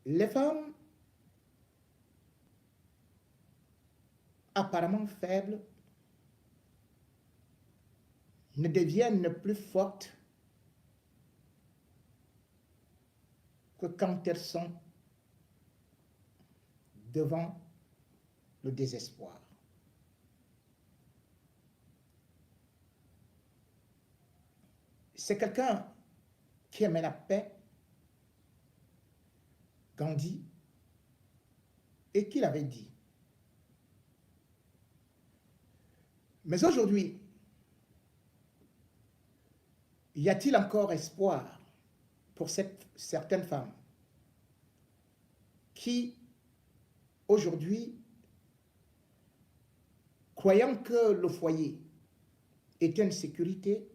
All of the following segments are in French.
les femmes apparemment faibles ne deviennent plus fortes que quand elles sont devant le désespoir. C'est quelqu'un qui aimait la paix, Gandhi, et qui l'avait dit. Mais aujourd'hui, y a-t-il encore espoir pour certaines femmes qui, aujourd'hui, croyant que le foyer est une sécurité,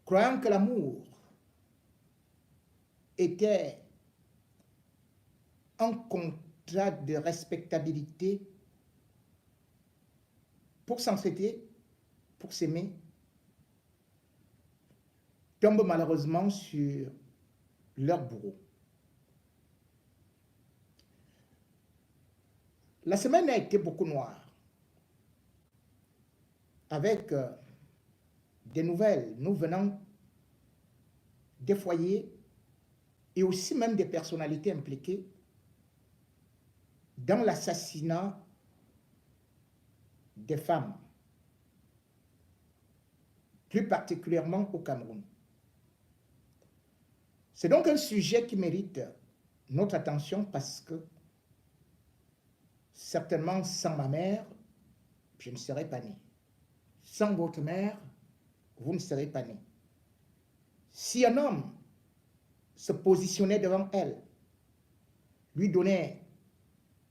croyant que l'amour était un contrat de respectabilité pour s'entraider, pour s'aimer, tombent malheureusement sur leur bourreau. La semaine a été beaucoup noire, avec des nouvelles nous venant des foyers et aussi même des personnalités impliquées dans l'assassinat des femmes, plus particulièrement au Cameroun. C'est donc un sujet qui mérite notre attention parce que certainement sans ma mère, je ne serais pas né. Sans votre mère, vous ne serez pas né. Si un homme se positionnait devant elle, lui donnait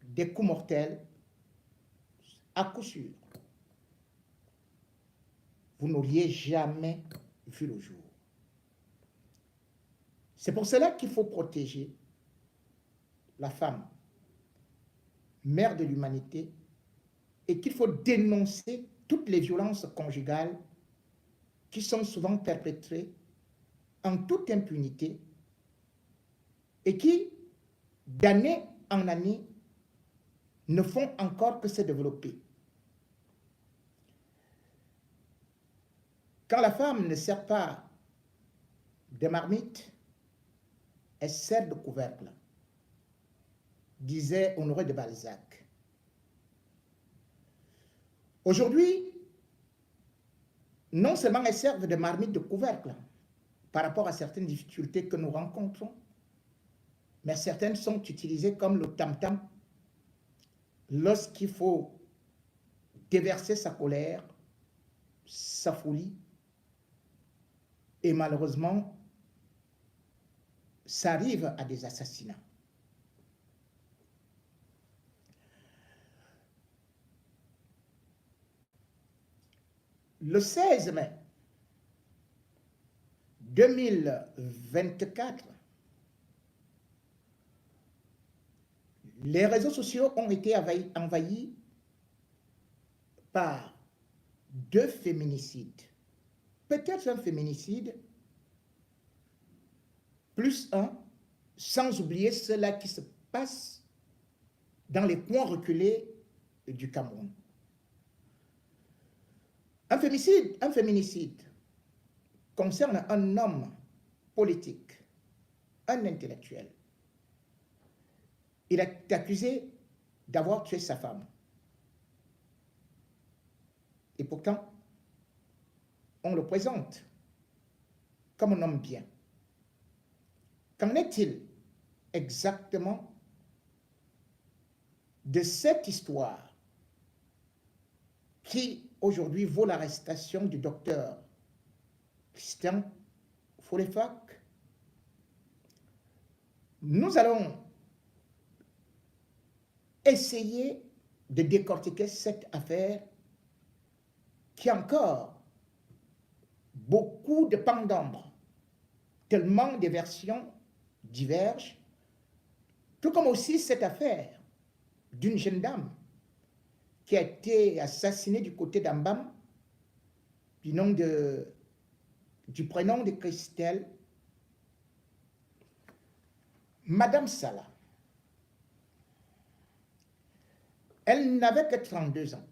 des coups mortels, à coup sûr, vous n'auriez jamais vu le jour. C'est pour cela qu'il faut protéger la femme, mère de l'humanité, et qu'il faut dénoncer toutes les violences conjugales qui sont souvent perpétrées en toute impunité et qui, d'année en année, ne font encore que se développer. Quand la femme ne sert pas de marmite, elle sert de couvercle, disait Honoré de Balzac. Aujourd'hui, non seulement elles servent de marmite de couvercle par rapport à certaines difficultés que nous rencontrons, mais certaines sont utilisées comme le tam-tam lorsqu'il faut déverser sa colère, sa folie, et malheureusement, ça arrive à des assassinats. Le 16 mai 2024, les réseaux sociaux ont été envahis par 2 féminicides. Peut-être un féminicide, plus un, sans oublier cela qui se passe dans les coins reculés du Cameroun. Un féminicide concerne un homme politique, un intellectuel. Il est accusé d'avoir tué sa femme. Et pourtant, on le présente comme un homme bien. Qu'en est-il exactement de cette histoire qui aujourd'hui vaut l'arrestation du docteur Christian Folefac? Nous allons essayer de décortiquer cette affaire qui a encore beaucoup de pans d'ombre, tellement des versions divergent, tout comme aussi cette affaire d'une jeune dame qui a été assassinée du côté d'Ambam, du prénom de Christelle. Madame Salah, elle n'avait que 32 ans.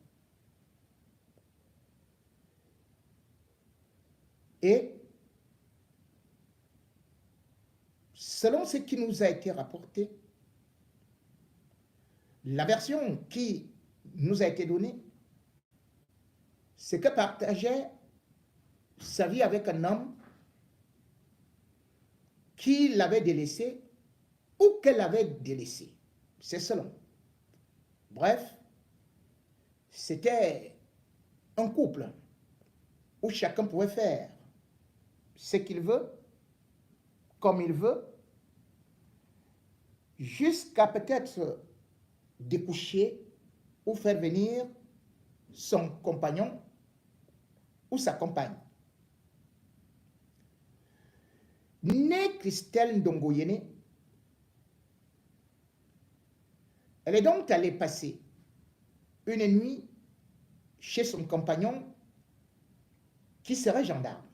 Et selon ce qui nous a été rapporté, la version qui nous a été donnée, c'est qu'elle partageait sa vie avec un homme qui l'avait délaissé ou qu'elle avait délaissé. C'est selon. Bref, c'était un couple où chacun pouvait faire ce qu'il veut, comme il veut, jusqu'à peut-être découcher ou faire venir son compagnon ou sa compagne. Née Christelle Ndongoyene, elle est donc allée passer une nuit chez son compagnon qui serait gendarme.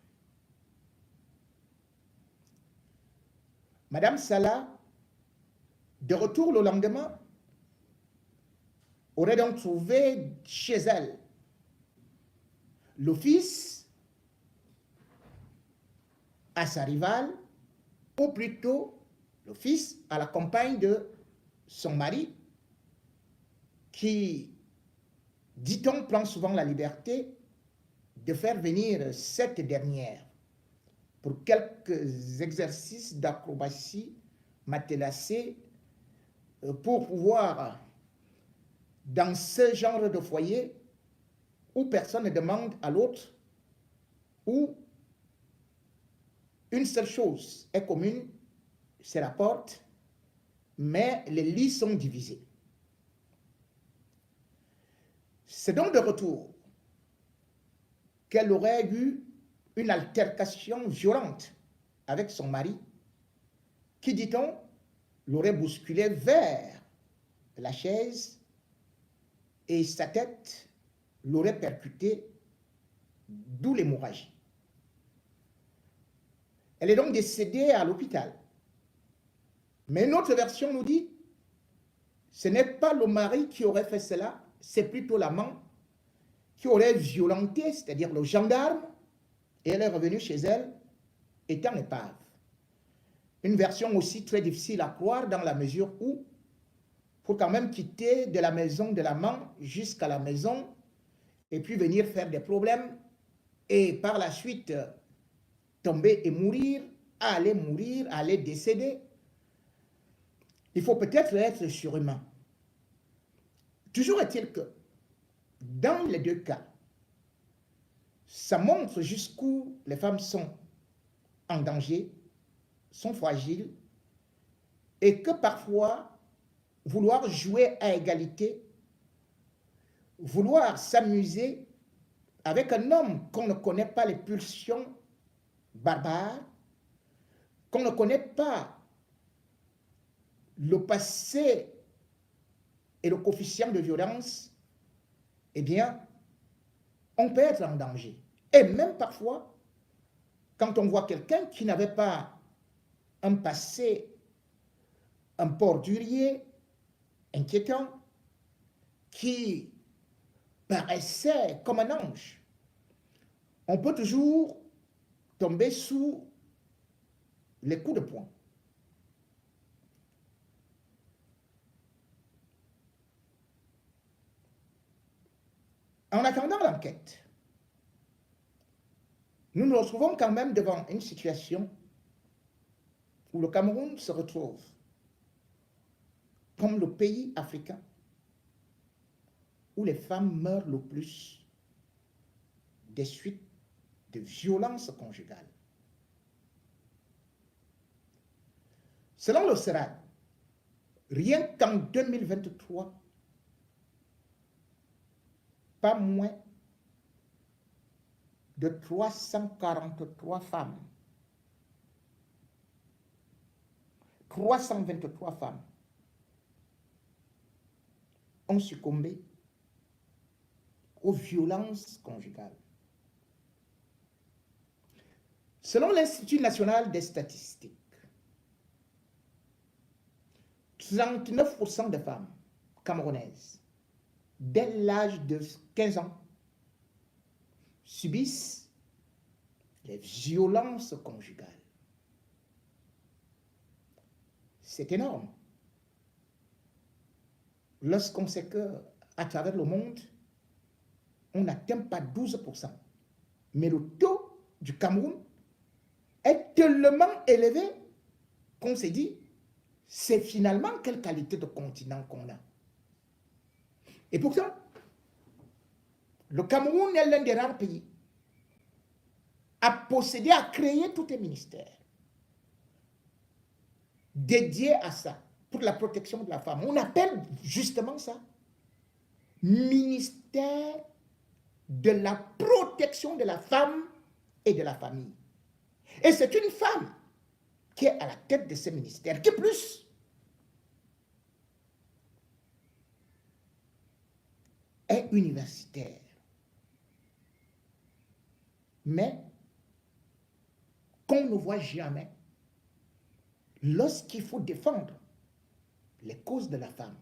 Madame Salah, de retour le lendemain, aurait donc trouvé chez elle l'office à sa rivale, ou plutôt l'office à la compagne de son mari, qui, dit-on, prend souvent la liberté de faire venir cette dernière pour quelques exercices d'acrobatie matelassée pour pouvoir, dans ce genre de foyer où personne ne demande à l'autre, où une seule chose est commune, c'est la porte, mais les lits sont divisés. C'est donc de retour qu'elle aurait eu une altercation violente avec son mari, qui, dit-on, l'aurait bousculé vers la chaise et sa tête l'aurait percuté, d'où l'hémorragie. Elle est donc décédée à l'hôpital. Mais une autre version nous dit, ce n'est pas le mari qui aurait fait cela, c'est plutôt l'amant qui aurait violenté, c'est-à-dire le gendarme, et elle est revenue chez elle étant épave. Une version aussi très difficile à croire dans la mesure où, pour quand même quitter de la maison de l'amant jusqu'à la maison, et puis venir faire des problèmes, et par la suite tomber et mourir, aller décéder, il faut peut-être être surhumain. Toujours est-il que, dans les deux cas, ça montre jusqu'où les femmes sont en danger, sont fragiles, et que parfois, vouloir jouer à égalité, vouloir s'amuser avec un homme qu'on ne connaît pas les pulsions barbares, qu'on ne connaît pas le passé et le coefficient de violence, eh bien, on peut être en danger. Et même parfois, quand on voit quelqu'un qui n'avait pas un passé, un peu ordurier, inquiétant, qui paraissait comme un ange, on peut toujours tomber sous les coups de poing. En attendant l'enquête, nous nous retrouvons quand même devant une situation où le Cameroun se retrouve comme le pays africain où les femmes meurent le plus des suites de violences conjugales. Selon le CERAD, rien qu'en 2023, pas moins de 343 femmes, 323 femmes ont succombé aux violences conjugales. Selon l'Institut national des statistiques, 39% des femmes camerounaises, dès l'âge de 15 ans, subissent les violences conjugales. C'est énorme. Lorsqu'on sait qu'à travers le monde, on n'atteint pas 12%. Mais le taux du Cameroun est tellement élevé qu'on s'est dit, c'est finalement quelle qualité de continent qu'on a. Et pourtant, le Cameroun est l'un des rares pays à posséder, à créer tous les ministères dédiés à ça, pour la protection de la femme. On appelle justement ça ministère de la protection de la femme et de la famille. Et c'est une femme qui est à la tête de ce ministère, qui plus est universitaire. Mais qu'on ne voit jamais lorsqu'il faut défendre les causes de la femme.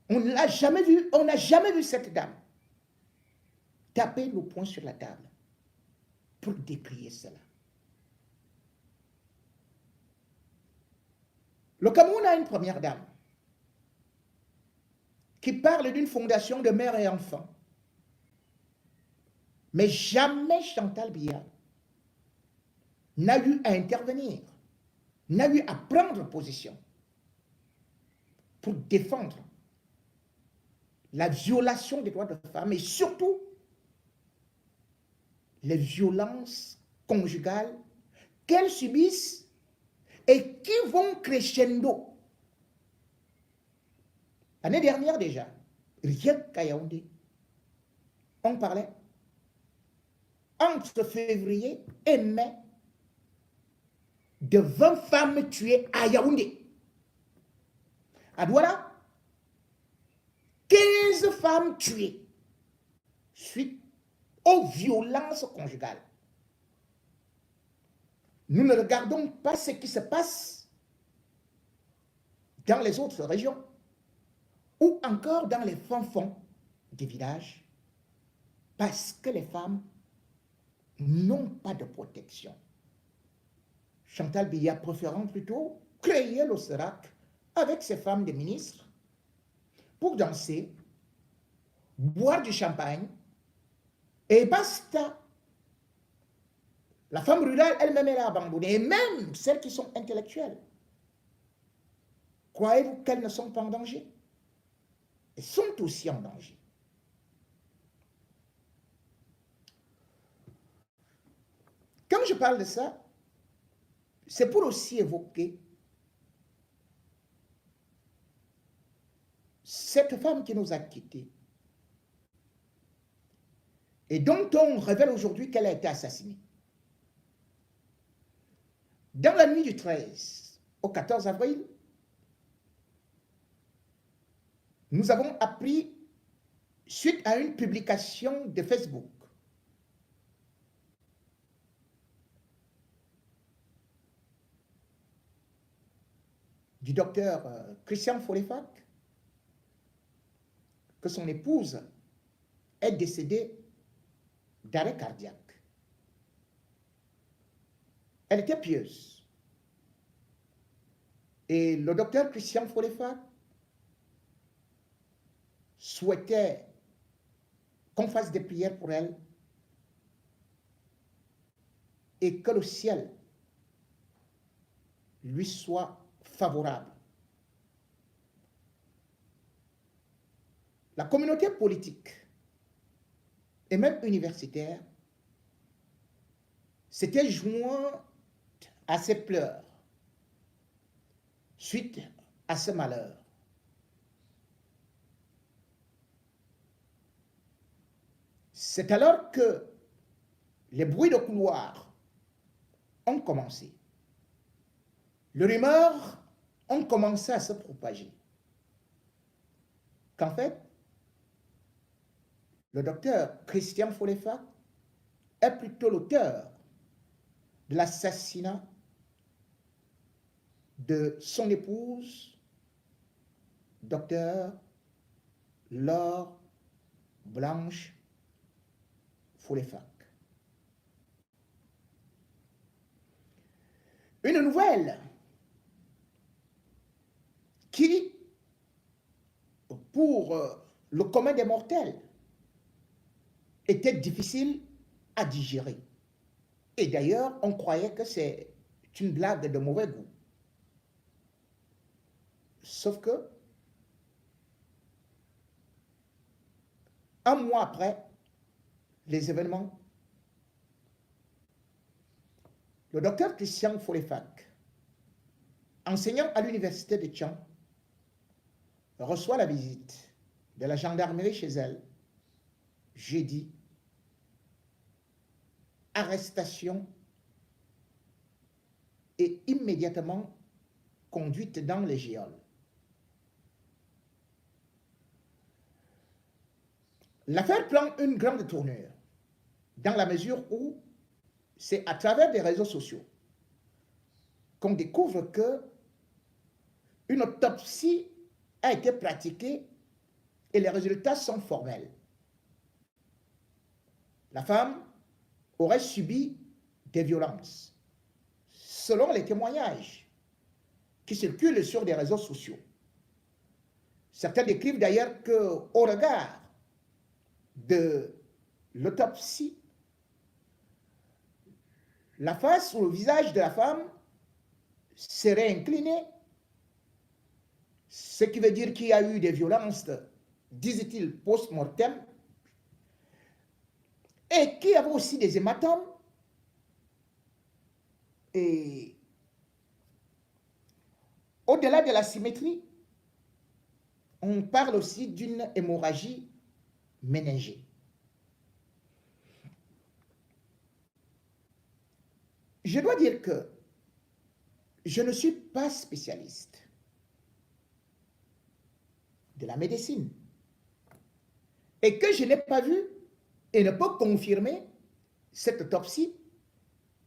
On ne l'a jamais vu, on n'a jamais vu cette dame taper le poing sur la table pour décrier cela. Le Cameroun a une première dame qui parle d'une fondation de mère et enfants. Mais jamais Chantal Biya n'a eu à intervenir, n'a eu à prendre position pour défendre la violation des droits de la femme et surtout les violences conjugales qu'elles subissent et qui vont crescendo. L'année dernière déjà, rien qu'à Yaoundé, on parlait entre février et mai de 20 femmes tuées à Yaoundé. À Douala, 15 femmes tuées suite aux violences conjugales. Nous ne regardons pas ce qui se passe dans les autres régions ou encore dans les fonds des villages parce que les femmes n'ont pas de protection. Chantal Biya préférant plutôt créer le SERAC avec ses femmes de ministres pour danser, boire du champagne et basta. La femme rurale elle-même est abandonnée et même celles qui sont intellectuelles. Croyez-vous qu'elles ne sont pas en danger? Elles sont aussi en danger. Quand je parle de ça, c'est pour aussi évoquer cette femme qui nous a quittés et dont on révèle aujourd'hui qu'elle a été assassinée. Dans la nuit du 13 au 14 avril, nous avons appris, suite à une publication de Facebook, du docteur Christian Folefac, que son épouse est décédée d'arrêt cardiaque. Elle était pieuse. Et le docteur Christian Folefac souhaitait qu'on fasse des prières pour elle et que le ciel lui soit favorable. La communauté politique et même universitaire s'était joint à ses pleurs suite à ce malheur. C'est alors que les bruits de couloir ont commencé. Les rumeurs ont commencé à se propager. Qu'en fait, le docteur Christian Folefac est plutôt l'auteur de l'assassinat de son épouse, docteur Laure Blanche Foulefac. Une nouvelle qui, pour le commun des mortels, était difficile à digérer. Et d'ailleurs, on croyait que c'est une blague de mauvais goût. Sauf que, un mois après les événements, le docteur Christian Foulefac, enseignant à l'université de Tchang, reçoit la visite de la gendarmerie chez elle, jeudi, arrestation et immédiatement conduite dans les geôles. L'affaire prend une grande tournure, dans la mesure où c'est à travers des réseaux sociaux qu'on découvre que une autopsie a été pratiquée et les résultats sont formels. La femme aurait subi des violences, selon les témoignages qui circulent sur des réseaux sociaux. Certains décrivent d'ailleurs qu'au regard de l'autopsie, la face ou le visage de la femme serait incliné, ce qui veut dire qu'il y a eu des violences, disent-ils, post-mortem, et qu'il y avait aussi des hématomes. Et au-delà de la symétrie, on parle aussi d'une hémorragie méningée. Je dois dire que je ne suis pas spécialiste de la médecine et que je n'ai pas vu et ne peux confirmer cette autopsie,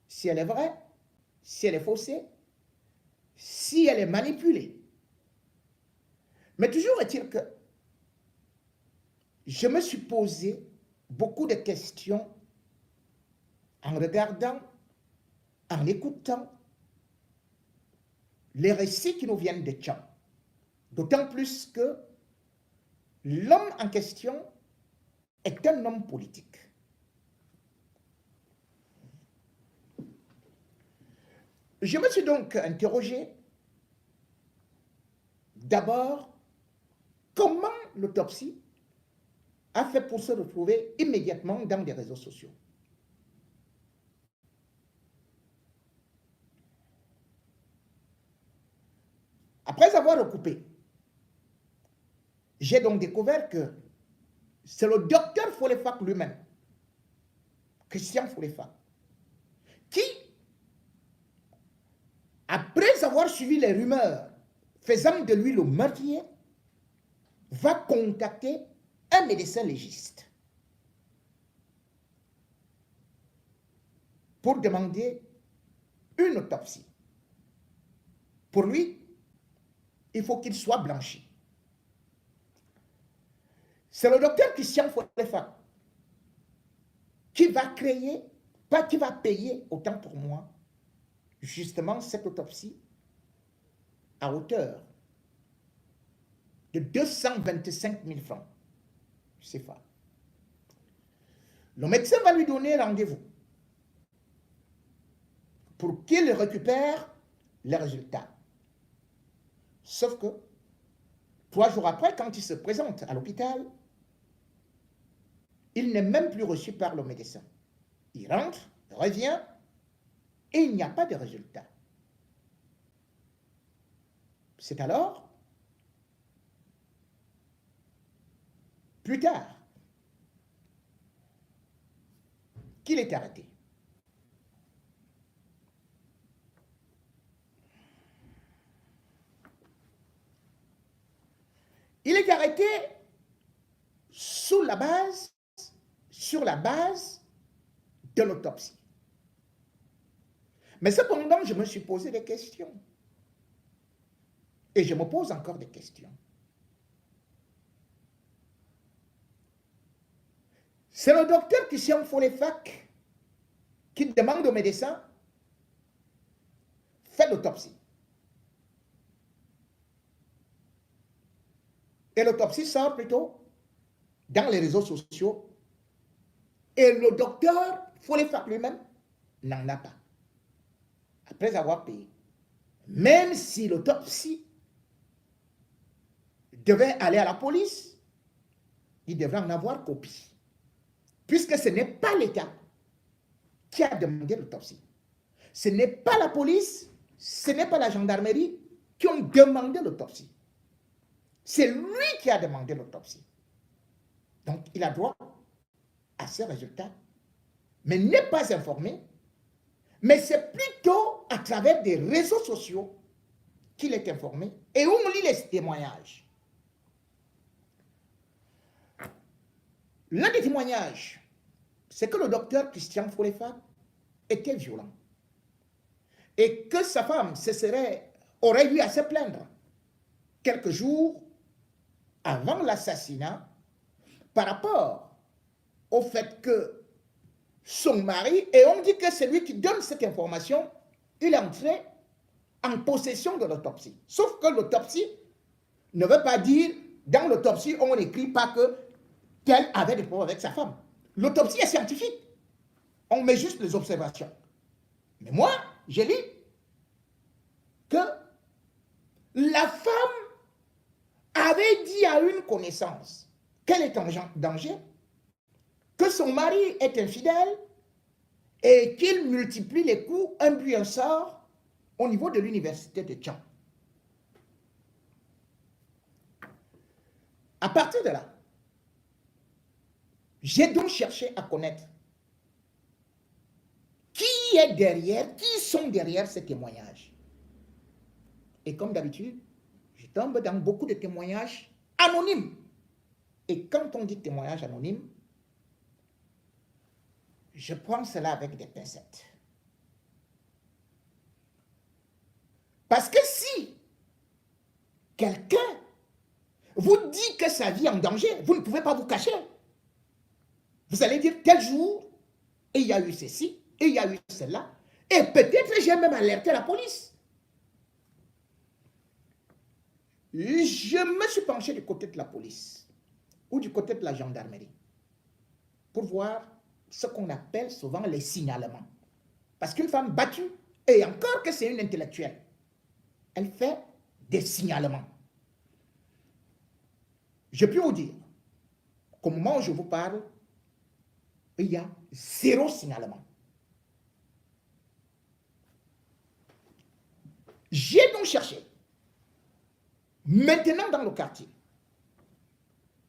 si elle est vraie, si elle est faussée, si elle est manipulée. Mais toujours est-il que je me suis posé beaucoup de questions en regardant, en écoutant les récits qui nous viennent de Tchang. D'autant plus que l'homme en question est un homme politique. Je me suis donc interrogé d'abord comment l'autopsie a fait pour se retrouver immédiatement dans les réseaux sociaux. Après avoir recoupé, j'ai donc découvert que c'est le docteur Foulefac lui-même, Christian Foulefac, qui, après avoir suivi les rumeurs faisant de lui le meurtrier, va contacter un médecin légiste pour demander une autopsie. Pour lui, il faut qu'il soit blanchi. C'est le docteur Christian Foulefac qui va créer, pas qui va payer, autant pour moi, justement cette autopsie à hauteur de 225 000 francs CFA. Le médecin va lui donner rendez-vous pour qu'il récupère les résultats. Sauf que 3 jours après, quand il se présente à l'hôpital, il n'est même plus reçu par le médecin. Il rentre, revient, et il n'y a pas de résultat. C'est alors, plus tard, qu'il est arrêté. Il est arrêté sur la base de l'autopsie. Mais cependant, je me suis posé des questions. Et je me pose encore des questions. C'est le docteur Christian Folefak qui demande au médecin, faites l'autopsie. Et l'autopsie sort plutôt dans les réseaux sociaux. Et le docteur Folefak lui-même n'en a pas. Après avoir payé. Même si l'autopsie devait aller à la police, il devrait en avoir copie. Puisque ce n'est pas l'État qui a demandé l'autopsie. Ce n'est pas la police, ce n'est pas la gendarmerie qui ont demandé l'autopsie. C'est lui qui a demandé l'autopsie. Donc, il a droit à ces résultats, mais n'est pas informé. Mais c'est plutôt à travers des réseaux sociaux qu'il est informé et où on lit les témoignages. L'un des témoignages, c'est que le docteur Christian Folefak était violent et que sa femme aurait eu à se plaindre quelques jours avant l'assassinat par rapport au fait que son mari, et on dit que c'est lui qui donne cette information, il est entré en possession de l'autopsie. Sauf que l'autopsie ne veut pas dire, dans l'autopsie, on n'écrit pas que qu'elle avait des problèmes avec sa femme. L'autopsie est scientifique. On met juste les observations. Mais moi, j'ai lu que la femme avait dit à une connaissance qu'elle est en danger, que son mari est infidèle et qu'il multiplie les coups, un but, un sort, au niveau de l'université de Tchang. À partir de là, j'ai donc cherché à connaître qui est derrière, qui sont derrière ces témoignages. Et comme d'habitude, je tombe dans beaucoup de témoignages anonymes. Et quand on dit témoignage anonyme, je prends cela avec des pincettes. Parce que si quelqu'un vous dit que sa vie est en danger, vous ne pouvez pas vous cacher. Vous allez dire tel jour, et il y a eu ceci, et il y a eu cela, et peut-être j'ai même alerté la police. Je me suis penché du côté de la police, ou du côté de la gendarmerie, pour voir ce qu'on appelle souvent les signalements. Parce qu'une femme battue, et encore que c'est une intellectuelle, elle fait des signalements. Je peux vous dire qu'au moment où je vous parle, il y a 0 signalement. J'ai donc cherché, maintenant dans le quartier,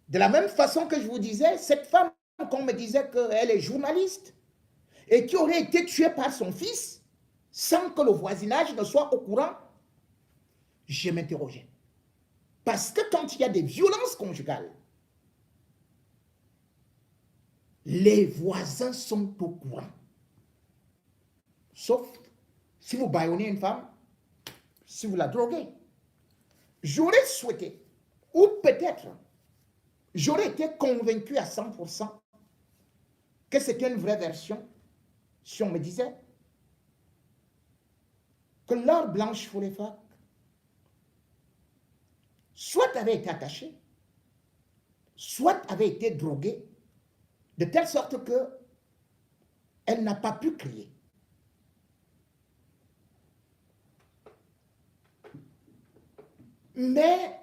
de la même façon que je vous disais, cette femme, qu'on me disait qu'elle est journaliste et qui aurait été tuée par son fils sans que le voisinage ne soit au courant, je m'interrogeais. Parce que quand il y a des violences conjugales, les voisins sont au courant. Sauf si vous bâillonnez une femme, si vous la droguez. J'aurais souhaité, ou peut-être, j'aurais été convaincu à 100% que c'était une vraie version si on me disait que Laure Blanche Folefak soit avait été attachée, soit avait été droguée, de telle sorte qu'elle n'a pas pu crier. Mais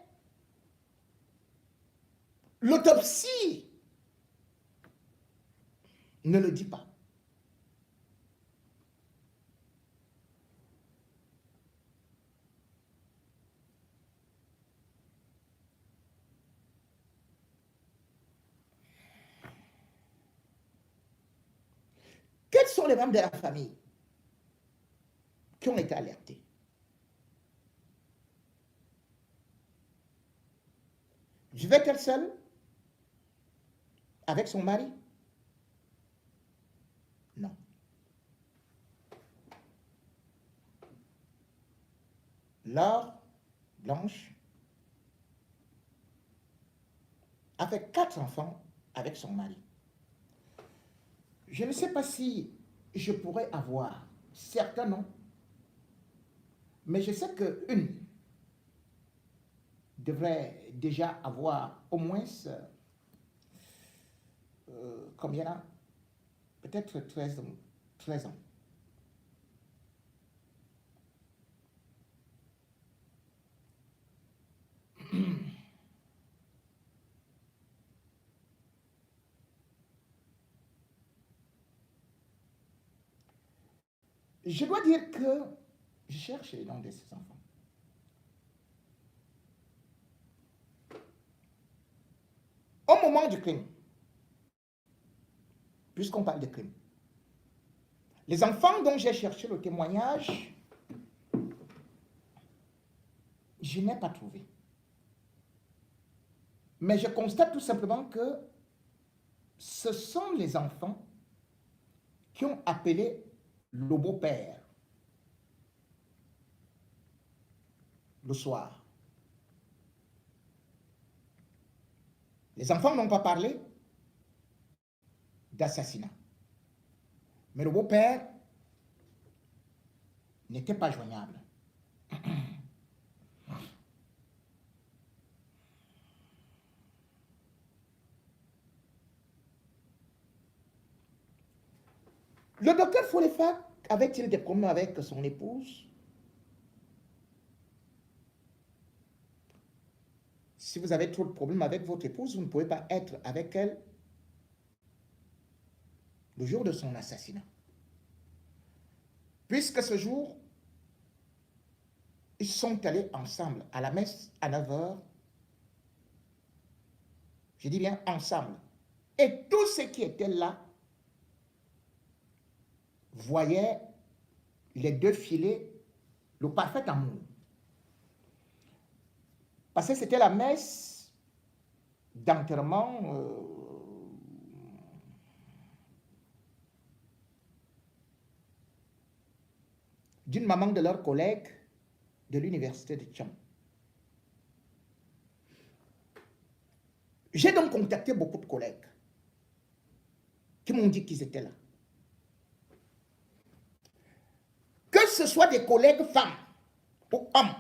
l'autopsie ne le dit pas. Quels sont les membres de la famille qui ont été alertés? Vivait-elle seule avec son mari? Non. Laure blanche, a fait 4 enfants avec son mari. Je ne sais pas si je pourrais avoir, certains non, mais je sais qu'une devrait déjà avoir au moins, combien là? Peut-être 13 ans. Je dois dire que je cherche les noms de ces enfants. Au moment du crime, puisqu'on parle de crime, les enfants dont j'ai cherché le témoignage, je n'ai pas trouvé. Mais je constate tout simplement que ce sont les enfants qui ont appelé le beau-père le soir. Les enfants n'ont pas parlé d'assassinat. Mais le beau-père n'était pas joignable. Le docteur Folefac avait-il des problèmes avec son épouse? Si vous avez trop de problèmes avec votre épouse, vous ne pouvez pas être avec elle le jour de son assassinat. Puisque ce jour, ils sont allés ensemble à la messe à 9 h. Je dis bien ensemble. Et tous ceux qui étaient là voyaient les deux filer le parfait amour. Parce que c'était la messe d'enterrement d'une maman de leur collègue de l'université de Tcham. J'ai donc contacté beaucoup de collègues qui m'ont dit qu'ils étaient là. Que ce soit des collègues femmes ou hommes,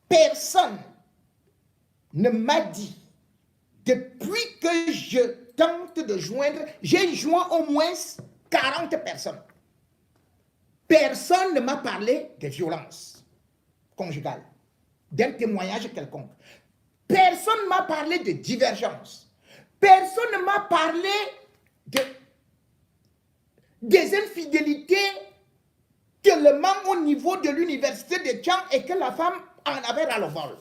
personne ne m'a dit, depuis que je tente de joindre, j'ai joint au moins 40 personnes. Personne ne m'a parlé de violence conjugale, d'un témoignage quelconque. Personne ne m'a parlé de divergence. Personne ne m'a parlé des infidélités tellement au niveau de l'université de Tcham et que la femme en avait ras le vol.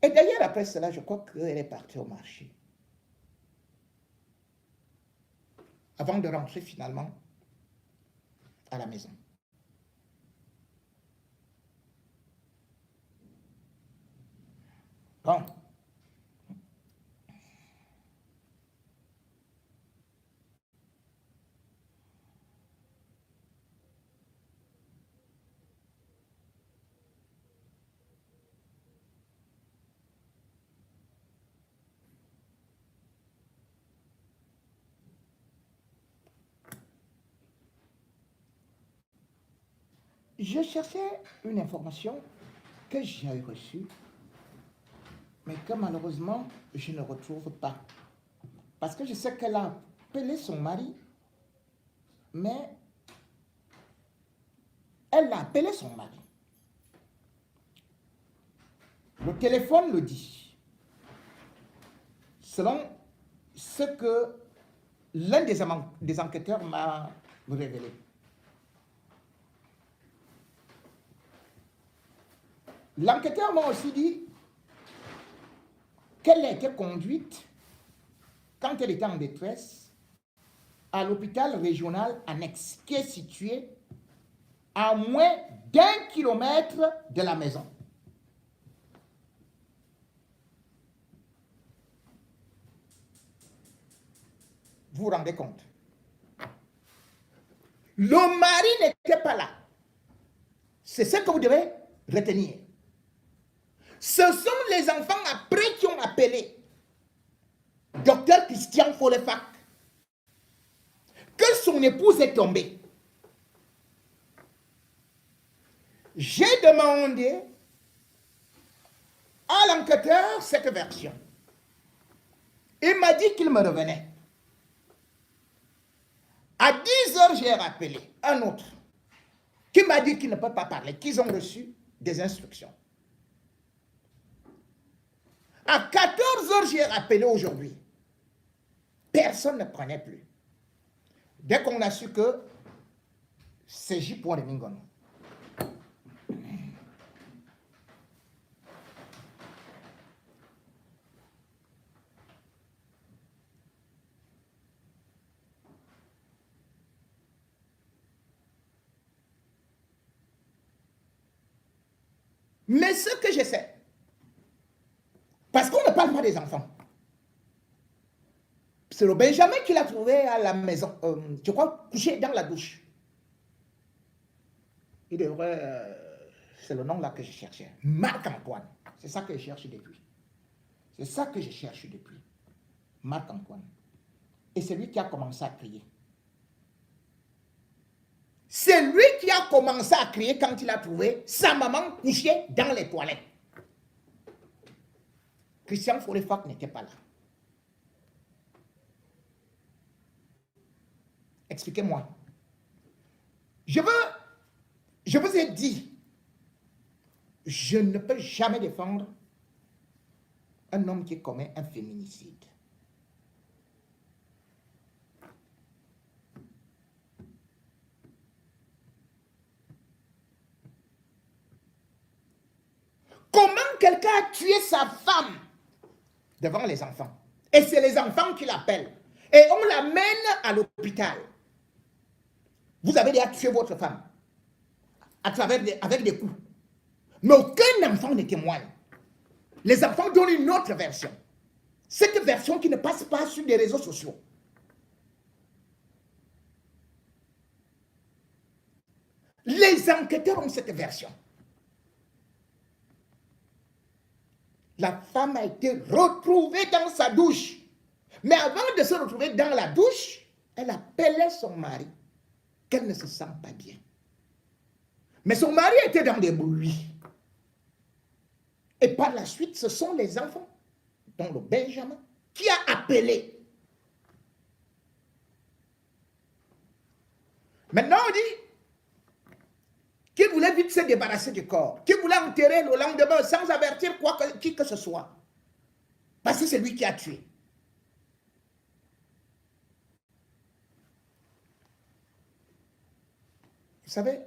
Et d'ailleurs, après cela, je crois qu'elle est partie au marché. Avant de rentrer finalement à la maison. Bon. Je cherchais une information que j'ai reçue, mais que malheureusement, je ne retrouve pas. Parce que je sais qu'elle a appelé son mari, mais elle a appelé son mari. Le téléphone le dit. Selon ce que l'un des enquêteurs m'a révélé. L'enquêteur m'a aussi dit qu'elle a été conduite, quand elle était en détresse, à l'hôpital régional annexe, qui est situé à moins d'1 kilomètre de la maison. Vous vous rendez compte? Le mari n'était pas là. C'est ce que vous devez retenir. Ce sont les enfants après qui ont appelé Docteur Christian Folefac que son épouse est tombée. J'ai demandé à l'enquêteur cette version. Il m'a dit qu'il me revenait. À 10 heures, j'ai rappelé un autre qui m'a dit qu'il ne peut pas parler, qu'ils ont reçu des instructions. À 14 heures, j'ai rappelé aujourd'hui. Personne ne prenait plus. Dès qu'on a su que c'est J. de Mingono. Mais ce que je sais, parce qu'on ne parle pas des enfants, c'est le Benjamin qui l'a trouvé à la maison, je crois, couché dans la douche. Il devrait, c'est le nom là que je cherchais, Marc-Antoine. C'est ça que je cherche depuis. C'est ça que je cherche depuis. Marc-Antoine. Et c'est lui qui a commencé à crier. C'est lui qui a commencé à crier quand il a trouvé sa maman couchée dans les toilettes. Christian Folefac n'était pas là. Expliquez-moi. Je vous ai dit, je ne peux jamais défendre un homme qui commet un féminicide. Comment quelqu'un a tué sa femme devant les enfants? Et c'est les enfants qui l'appellent. Et on l'amène à l'hôpital. Vous avez déjà tué votre femme avec des coups. Mais aucun enfant ne témoigne. Les enfants donnent une autre version. Cette version qui ne passe pas sur les réseaux sociaux. Les enquêteurs ont cette version. La femme a été retrouvée dans sa douche. Mais avant de se retrouver dans la douche, elle appelait son mari, qu'elle ne se sent pas bien. Mais son mari était dans des bruits. Et par la suite, ce sont les enfants, dont le Benjamin, qui a appelé. Maintenant, on dit qu'il voulait vite se débarrasser du corps, qu'il voulait enterrer le lendemain sans avertir qui que ce soit. Parce que c'est lui qui a tué. Vous savez,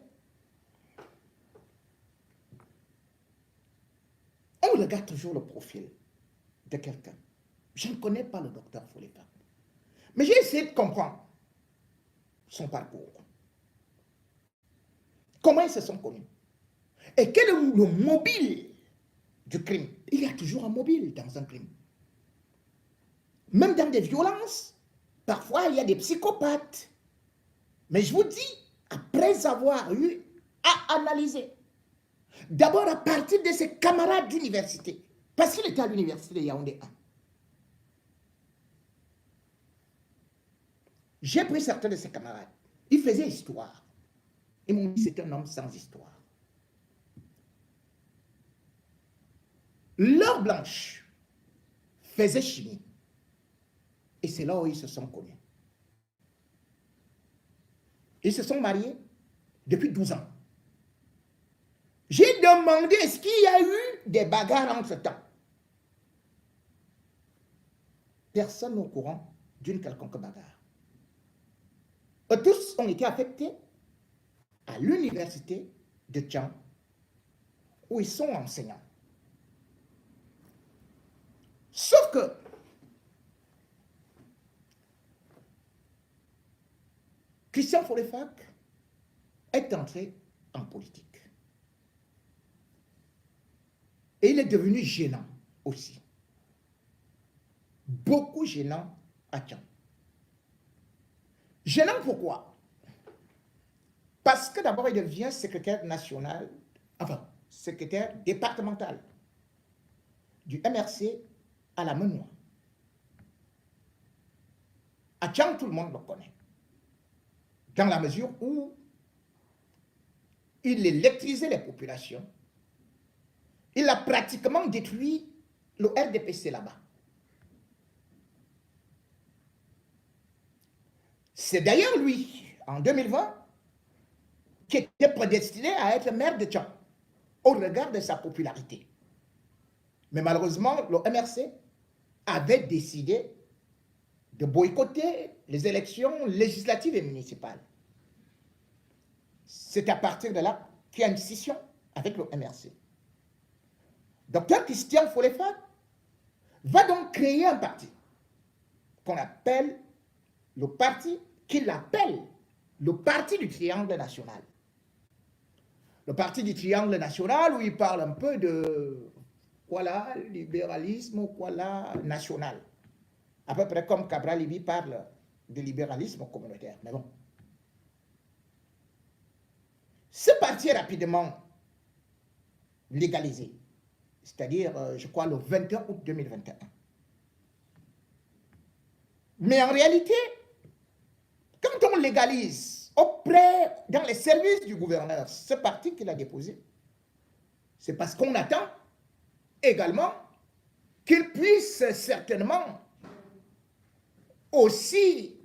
on regarde toujours le profil de quelqu'un. Je ne connais pas le docteur Folefac. Mais j'ai essayé de comprendre son parcours. Comment ils se sont connus? Et quel est le mobile du crime? Il y a toujours un mobile dans un crime. Même dans des violences, parfois il y a des psychopathes. Mais je vous dis, après avoir eu à analyser, d'abord à partir de ses camarades d'université, parce qu'il était à l'université de Yaoundé 1. J'ai pris certains de ses camarades. Ils faisaient histoire. Ils m'ont dit que c'était un homme sans histoire. Laure Blanche faisait chimie. Et c'est là où ils se sont connus. Ils se sont mariés depuis 12 ans. J'ai demandé est-ce qu'il y a eu des bagarres entre-temps. Personne n'est au courant d'une quelconque bagarre. Eux tous ont été affectés à l'université de Tchang, où ils sont enseignants. Sauf que Christian Folefac est entré en politique. Et il est devenu gênant aussi. Beaucoup gênant à Tchang. Gênant pourquoi? Parce que d'abord, il devient secrétaire national, enfin, secrétaire départemental du MRC à la Menoie. À Tchang, tout le monde le connaît. Dans la mesure où il électrisait les populations, il a pratiquement détruit le RDPC là-bas. C'est d'ailleurs lui, en 2020, qui était prédestiné à être maire de Tchang, au regard de sa popularité. Mais malheureusement, le MRC avait décidé de boycotter les élections législatives et municipales. C'est à partir de là qu'il y a une scission avec le MRC. Docteur Christian Folefat va donc créer un parti qu'on appelle le parti, qu'il appelle le parti du Triangle National. Le parti du Triangle National où il parle un peu de voilà, libéralisme ou voilà, national. À peu près comme Cabral Libi parle de libéralisme communautaire. Mais bon. Ce parti est rapidement légalisé. C'est-à-dire, je crois, le 21 août 2021. Mais en réalité, quand on légalise auprès, dans les services du gouverneur, ce parti qu'il a déposé, c'est parce qu'on attend également qu'il puisse certainement aussi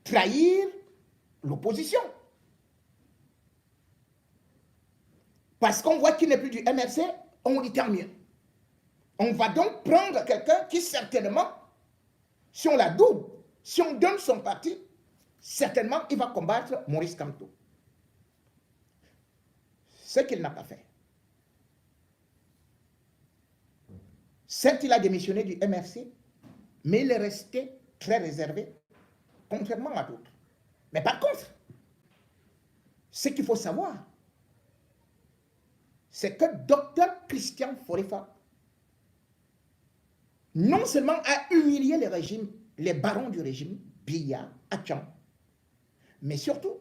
trahir l'opposition. Parce qu'on voit qu'il n'est plus du MRC, on dit tant mieux. On va donc prendre quelqu'un qui certainement, si on la double, si on donne son parti, certainement il va combattre Maurice Kamto. Ce qu'il n'a pas fait. Certes, il a démissionné du MRC, mais il est resté très réservé, contrairement à d'autres. Mais par contre, ce qu'il faut savoir, c'est que Dr Christian Folefat non seulement a humilié les régimes, les barons du régime, Biya, Tchang, mais surtout,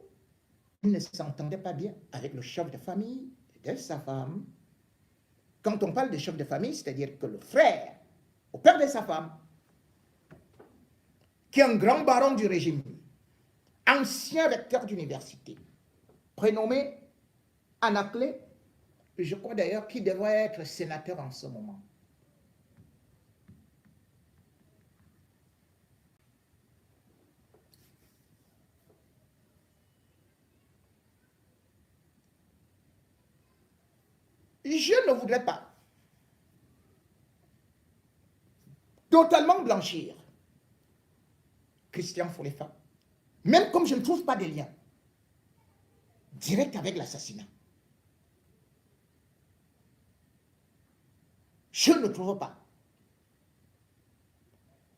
il ne s'entendait pas bien avec le chef de famille de sa femme. Quand on parle de chef de famille, c'est-à-dire que le frère, au père de sa femme, qui est un grand baron du régime, ancien recteur d'université, prénommé Anaclé, je crois d'ailleurs qu'il devrait être sénateur en ce moment. Je ne voudrais pas totalement blanchir Christian Folefat, même comme je ne trouve pas de lien direct avec l'assassinat. Je ne le trouve pas.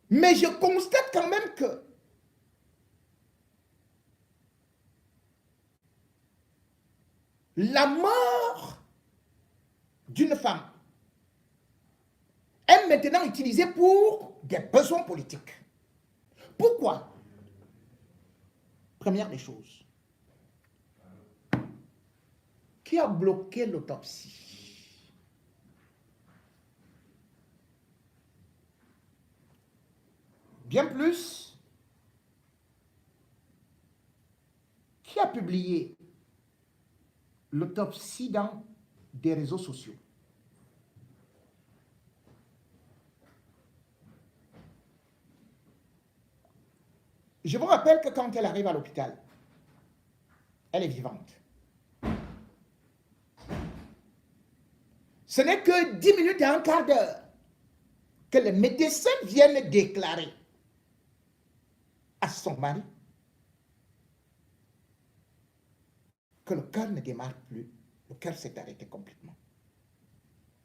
Mais je constate quand même que la mort d'une femme est maintenant utilisée pour des besoins politiques. Pourquoi? Première des choses, qui a bloqué l'autopsie? Bien plus, qui a publié l'autopsie dans des réseaux sociaux? Je vous rappelle que quand elle arrive à l'hôpital, elle est vivante. Ce n'est que 10 minutes à un quart d'heure que les médecins viennent déclarer à son mari que le cœur ne démarre plus, le cœur s'est arrêté complètement.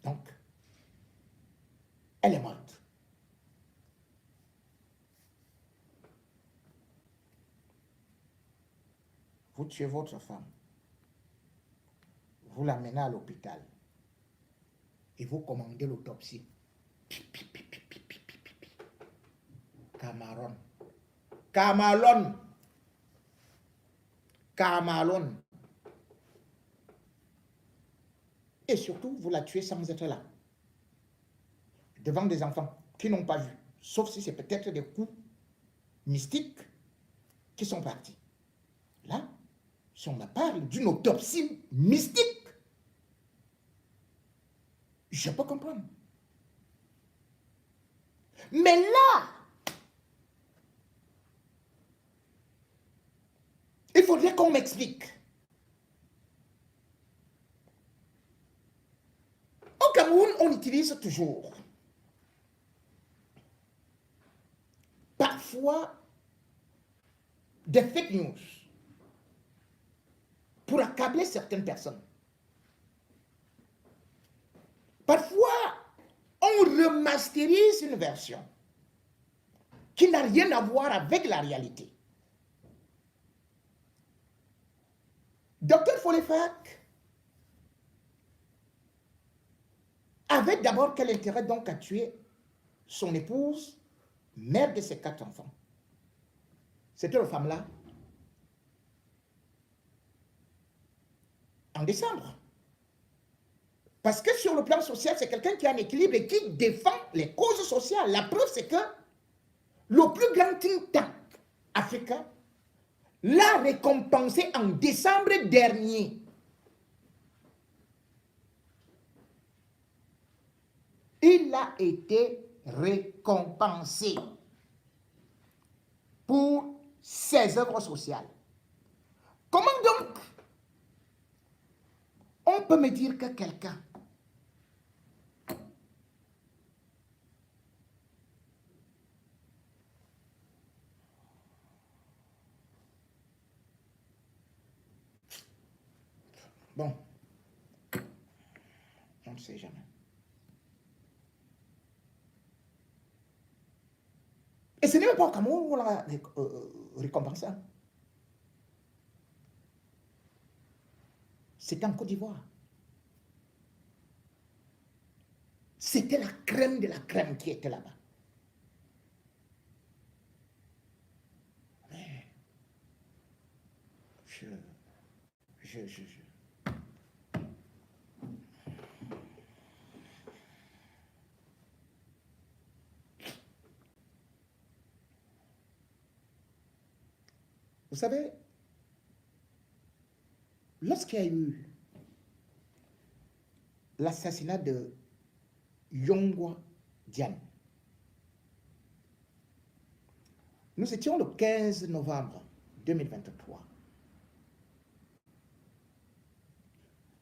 Donc, elle est morte. Vous tuez votre femme, vous l'amenez à l'hôpital et vous commandez l'autopsie. Cameroun, Camalon. Camalon. Et surtout, vous la tuez sans être là. Devant des enfants qui n'ont pas vu. Sauf si c'est peut-être des coups mystiques qui sont partis. Là, si on me parle d'une autopsie mystique, je peux comprendre. Mais là, il faudrait qu'on m'explique. Au Cameroun, on utilise toujours parfois des fake news pour accabler certaines personnes. Parfois, on remasterise une version qui n'a rien à voir avec la réalité. Docteur Folefak avait d'abord quel intérêt donc à tuer son épouse, mère de ses 4 enfants. Cette femme-là, en décembre. Parce que sur le plan social, c'est quelqu'un qui a un équilibre et qui défend les causes sociales. La preuve, c'est que le plus grand think tank africain l'a récompensé en décembre dernier. Il a été récompensé pour ses œuvres sociales. Comment donc on peut me dire que quelqu'un bon, on ne sait jamais. Et ce n'est même pas au Cameroun où on l'a récompensé. C'était en Côte d'Ivoire. C'était la crème de la crème qui était là-bas. Mais Vous savez, lorsqu'il y a eu l'assassinat de Yongwa Diane, nous étions le 15 novembre 2023.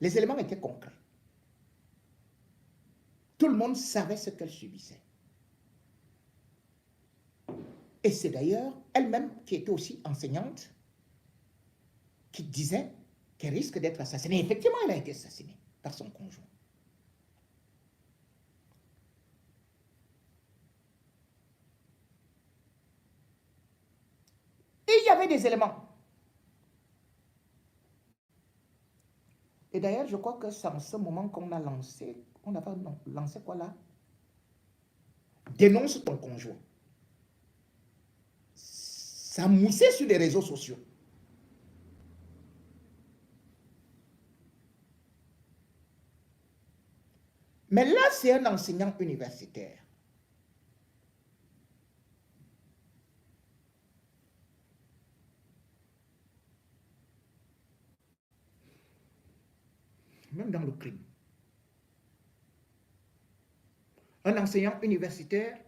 Les éléments étaient concrets. Tout le monde savait ce qu'elle subissait. Et c'est d'ailleurs elle-même, qui était aussi enseignante, qui disait qu'elle risque d'être assassinée. Effectivement, elle a été assassinée par son conjoint. Et il y avait des éléments. Et d'ailleurs, je crois que c'est en ce moment qu'on a lancé, on a lancé quoi là? Dénonce ton conjoint. Ça moussait sur les réseaux sociaux. Mais là, c'est un enseignant universitaire. Même dans le crime. Un enseignant universitaire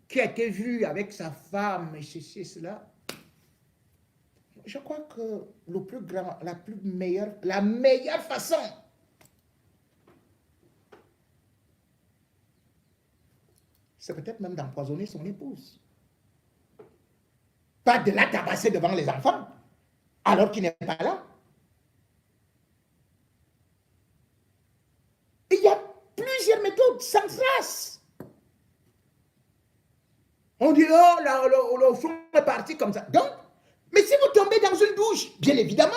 qui a été vu avec sa femme et ceci et cela. Je crois que le plus grand, la meilleure façon c'est peut-être même d'empoisonner son épouse. Pas de la tabasser devant les enfants, alors qu'il n'est pas là. Il y a plusieurs méthodes sans trace. On dit, oh, le fond est parti comme ça. Donc, mais si vous tombez dans une douche, bien évidemment,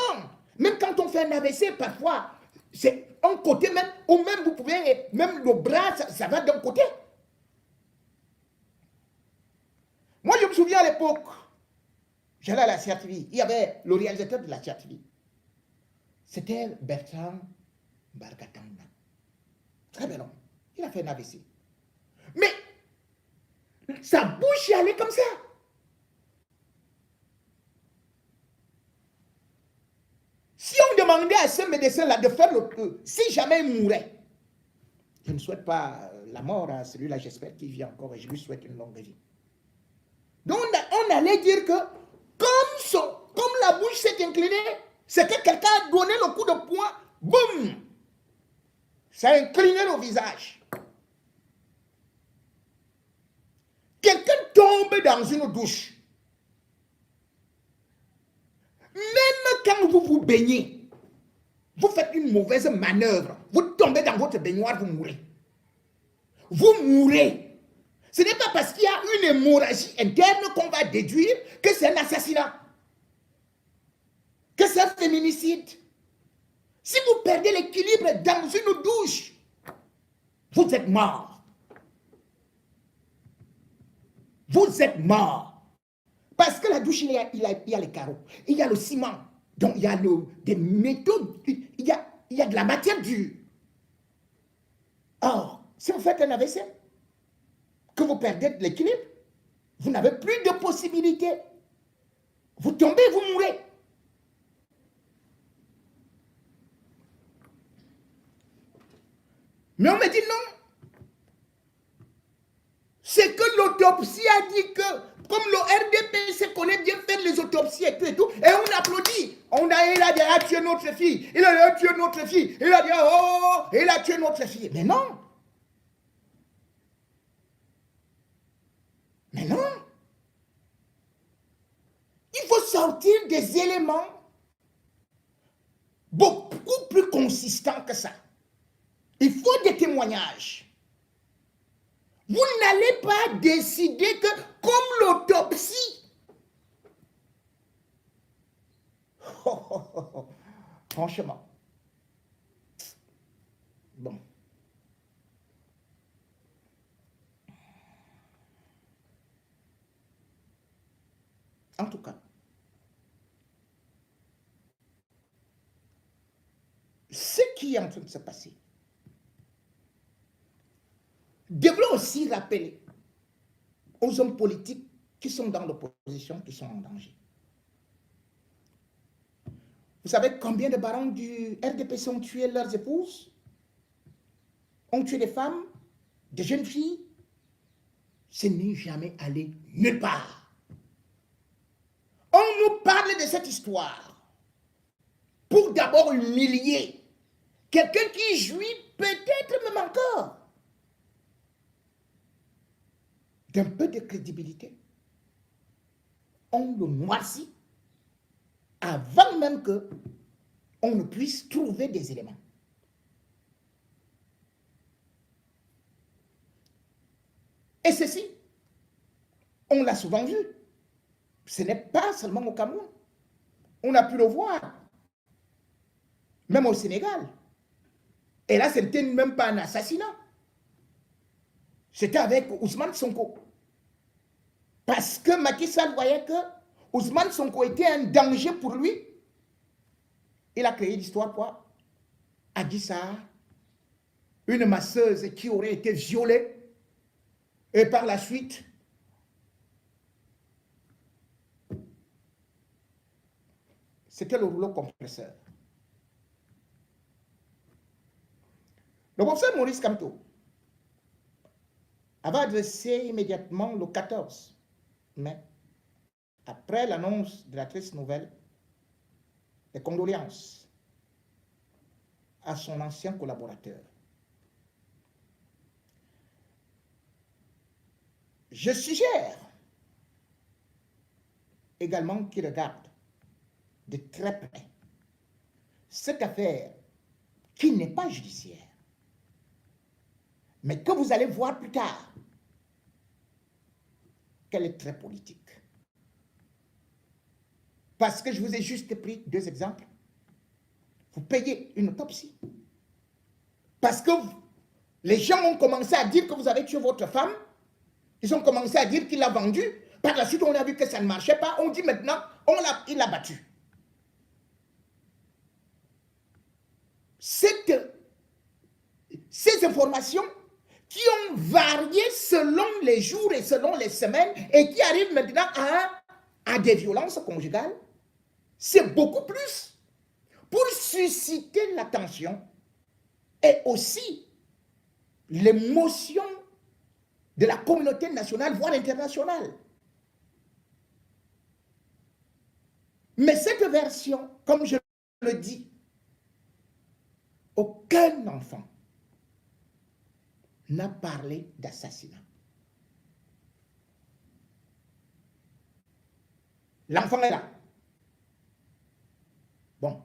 même quand on fait un AVC, parfois, c'est un côté même, ou même vous pouvez, même le bras, ça va d'un côté. Moi, je me me souviens à l'époque, j'allais à la CRTV, il y avait le réalisateur de la CRTV. C'était Bertrand Bargatanga. Très bel homme. Il a fait un AVC. Mais sa bouche y allait comme ça. Si on demandait à ce médecin-là de faire le... si jamais il mourait, je ne souhaite pas la mort à celui-là, j'espère qu'il vit encore et je lui souhaite une longue vie. Donc on allait dire que comme la bouche s'est inclinée, c'est que quelqu'un a donné le coup de poing, boum, ça a incliné le visage. Quelqu'un tombe dans une douche. Même quand vous vous baignez, vous faites une mauvaise manœuvre, vous tombez dans votre baignoire, vous mourrez. Vous mourrez. Ce n'est pas parce qu'il y a une hémorragie interne qu'on va déduire que c'est un assassinat, que c'est un féminicide. Si vous perdez l'équilibre dans une douche, vous êtes mort. Vous êtes mort. Parce que la douche, il y a les carreaux, il y a le ciment, donc il y a des métaux, il y a de la matière dure. Or, si vous faites un AVC, que vous perdez de l'équilibre, vous n'avez plus de possibilité. Vous tombez, vous mourrez. Mais on me dit non. C'est que l'autopsie a dit que, comme le RDPC connaît bien faire les autopsies et tout, et on applaudit. Il a tué notre fille. Il a tué notre fille. Il a dit, oh, il a tué notre fille. Mais non. Mais non. Il faut sortir des éléments beaucoup plus consistants que ça. Il faut des témoignages. Vous n'allez pas décider que, comme l'autopsie, franchement, bon. En tout cas, ce qui est en train de se passer devrait aussi rappeler aux hommes politiques qui sont dans l'opposition, qui sont en danger. Vous savez combien de barons du RDPC ont tué leurs épouses, ont tué des femmes, des jeunes filles? Ce n'est jamais allé nulle part. On nous parle de cette histoire pour d'abord humilier quelqu'un qui jouit peut-être même encore d'un peu de crédibilité. On le noircit avant même que on ne puisse trouver des éléments. Et ceci, on l'a souvent vu. Ce n'est pas seulement au Cameroun. On a pu le voir. Même au Sénégal. Et là, ce n'était même pas un assassinat. C'était avec Ousmane Sonko. Parce que Macky Sall voyait que Ousmane Sonko était un danger pour lui. Il a créé l'histoire quoi? Adji Sarr, une masseuse qui aurait été violée. Et par la suite, c'était le rouleau compresseur. Le professeur Maurice Kamto avait adressé immédiatement le 14 mai, après l'annonce de la triste nouvelle, des condoléances à son ancien collaborateur. Je suggère également qu'il regarde de très près cette affaire qui n'est pas judiciaire, mais que vous allez voir plus tard qu'elle est très politique. Parce que je vous ai juste pris deux exemples. Vous payez une autopsie. Parce que les gens ont commencé à dire que vous avez tué votre femme. Ils ont commencé à dire qu'il l'a vendue. Par la suite, on a vu que ça ne marchait pas. On dit maintenant, il l'a battu. Ces informations qui ont varié selon les jours et selon les semaines et qui arrivent maintenant à des violences conjugales, c'est beaucoup plus pour susciter l'attention et aussi l'émotion de la communauté nationale, voire internationale. Mais cette version, comme je le dis, aucun enfant n'a parlé d'assassinat. L'enfant est là. Bon,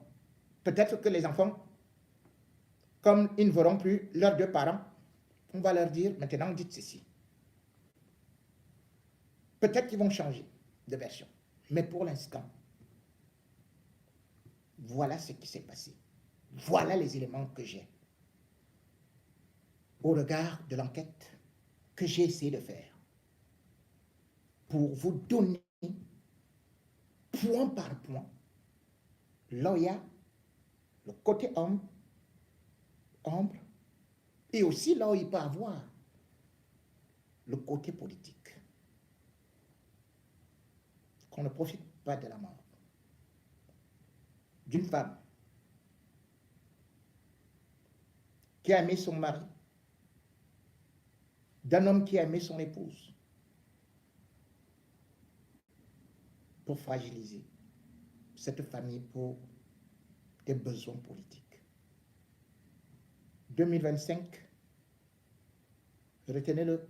peut-être que les enfants, comme ils ne verront plus leurs deux parents, on va leur dire, maintenant dites ceci. Peut-être qu'ils vont changer de version. Mais pour l'instant, voilà ce qui s'est passé. Voilà les éléments que j'ai. Au regard de l'enquête que j'ai essayé de faire pour vous donner point par point, là il y a le côté ombre, et aussi là où il peut avoir le côté politique. Qu'on ne profite pas de la mort d'une femme qui a aimé son mari, d'un homme qui a aimé son épouse, pour fragiliser cette famille pour des besoins politiques. 2025, retenez-le,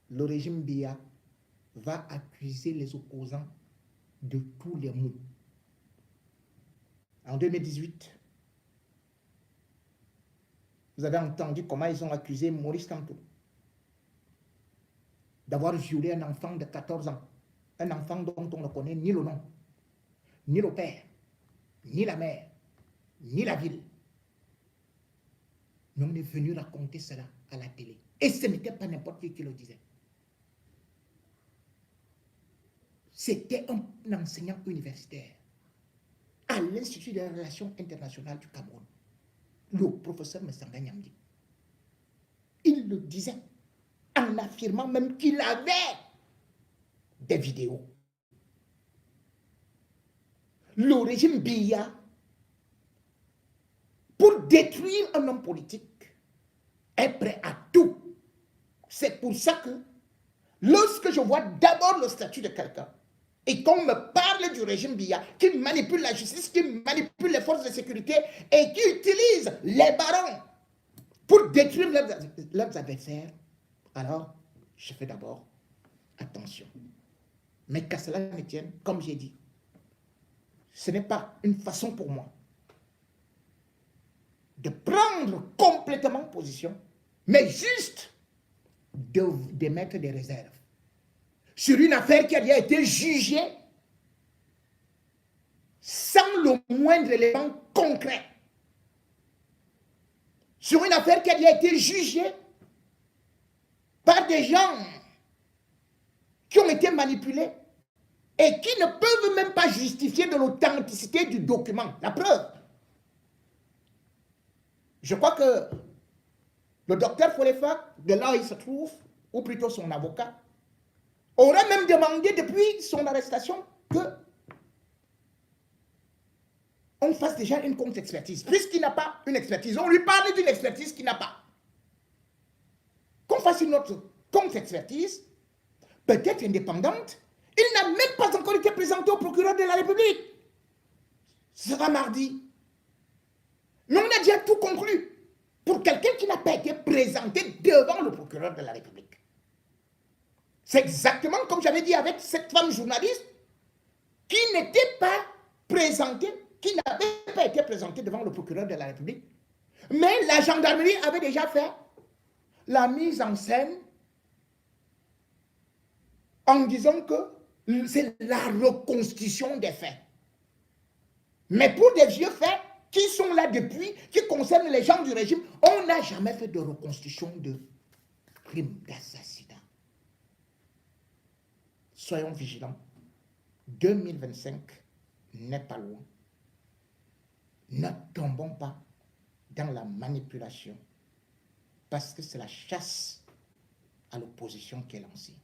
le régime Biya va accuser les opposants de tous les maux. En 2018, vous avez entendu comment ils ont accusé Maurice Kamto d'avoir violé un enfant de 14 ans. Un enfant dont on ne connaît ni le nom, ni le père, ni la mère, ni la ville. Mais on est venu raconter cela à la télé. Et ce n'était pas n'importe qui le disait. C'était un enseignant universitaire à l'Institut des relations internationales du Cameroun, le professeur Messanga Nyamdi. Il le disait en affirmant même qu'il avait des vidéos. Le régime Biya, pour détruire un homme politique, est prêt à tout. C'est pour ça que, lorsque je vois d'abord le statut de quelqu'un, et qu'on me parle du régime Biya, qui manipule la justice, qui manipule les forces de sécurité, et qui utilise les barons pour détruire leurs adversaires, alors je fais d'abord attention. Mais qu'à cela ne tienne, comme j'ai dit, ce n'est pas une façon pour moi de prendre complètement position, mais juste d'émettre des réserves sur une affaire qui a déjà été jugée sans le moindre élément concret. Sur une affaire qui a déjà été jugée par des gens qui ont été manipulés et qui ne peuvent même pas justifier de l'authenticité du document. La preuve. Je crois que le docteur Folefa, de là où il se trouve, ou plutôt son avocat, aurait même demandé depuis son arrestation que on fasse déjà une contre-expertise. Puisqu'il n'a pas une expertise, on lui parle d'une expertise qu'il n'a pas. Qu'on fasse une autre contre-expertise, peut-être indépendante. Il n'a même pas encore été présenté au procureur de la République. Ce sera mardi. Mais on a déjà tout conclu pour quelqu'un qui n'a pas été présenté devant le procureur de la République. C'est exactement comme j'avais dit avec cette femme journaliste qui n'était pas présentée, qui n'avait pas été présentée devant le procureur de la République. Mais la gendarmerie avait déjà fait la mise en scène en disant que c'est la reconstitution des faits. Mais pour des vieux faits qui sont là depuis, qui concernent les gens du régime, on n'a jamais fait de reconstitution de crimes d'assassinat. soyons vigilants. 2025 n'est pas loin. Ne tombons pas dans la manipulation parce que c'est la chasse à l'opposition qui est lancée.